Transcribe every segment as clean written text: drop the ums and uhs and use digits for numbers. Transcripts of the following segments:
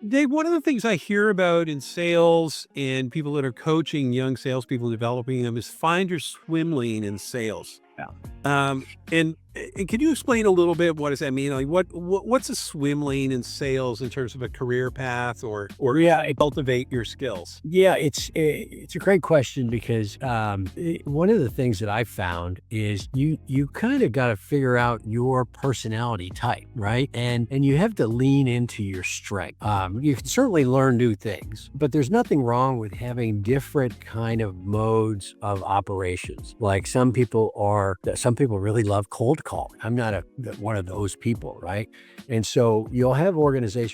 Dave, one of the things I hear about in sales and people that are coaching young salespeople, developing them, is find your swim lane in sales. Yeah. And can you explain a little bit what does that mean? Like what's a swim lane in sales in terms of a career path or Yeah, cultivate your skills? yeah, it's a great question because one of the things that I found is you kind of got to figure out your personality type, right? And you have to lean into your strength. You can certainly learn new things, but there's nothing wrong with having different kind of modes of operations. Like some people really love cold calling. I'm not one of those people, right? And so you'll have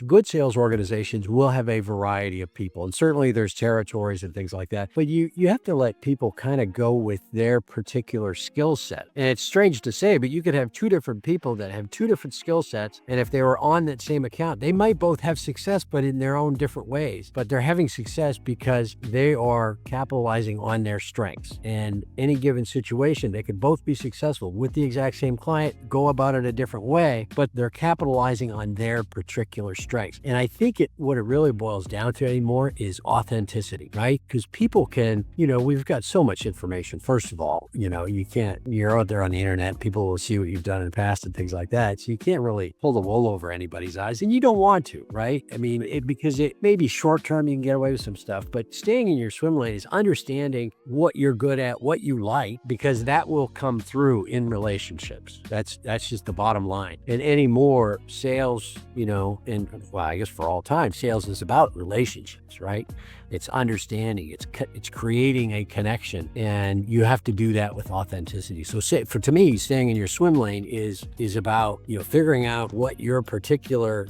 good sales organizations will have a variety of people. And certainly there's territories and things like that. But you have to let people kind of go with their particular skill set. And it's strange to say, but you could have two different people that have two different skill sets. And if they were on that same account, they might both have success, but in their own different ways. But they're having success because they are capitalizing on their strengths. And any given situation, they could both be successful with the exact same client, go about it a different way, but they're capitalizing on their particular strengths. And I think what it really boils down to anymore is authenticity, right? Because people can, we've got so much information. First of all, you're out there on the internet, people will see what you've done in the past and things like that. So you can't really pull the wool over anybody's eyes, and you don't want to, right? I mean, because it may be short term, you can get away with some stuff, but staying in your swim lane is understanding what you're good at, what you like, because that will come through in relationships. That's just the bottom line. And anymore, sales, I guess for all time, sales is about relationships, right? It's understanding, it's creating a connection, and you have to do that with authenticity. So to me, staying in your swim lane is about, figuring out what your particular,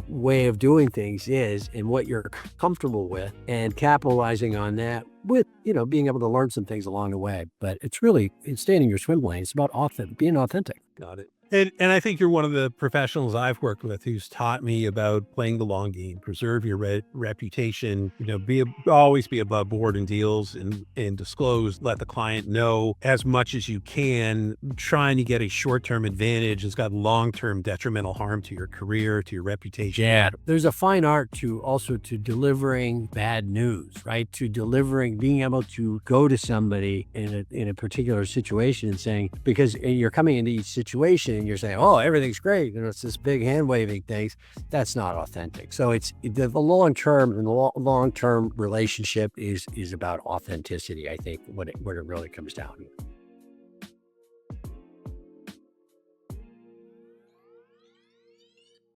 way of doing things is and what you're comfortable with, and capitalizing on that with, being able to learn some things along the way. But it's staying in your swim lane. It's about being authentic. Got it. And I think you're one of the professionals I've worked with who's taught me about playing the long game, preserve your reputation, always be above board in deals and disclose, let the client know as much as you can. Trying to get a short-term advantage has got long-term detrimental harm to your career, to your reputation. Yeah. There's a fine art to delivering bad news, right? Being able to go to somebody in a particular situation and saying, because you're coming into each situation and you're saying, oh, everything's great, it's this big hand waving things. That's not authentic. So it's the long-term, and the long-term relationship is about authenticity, I think, what it really comes down to.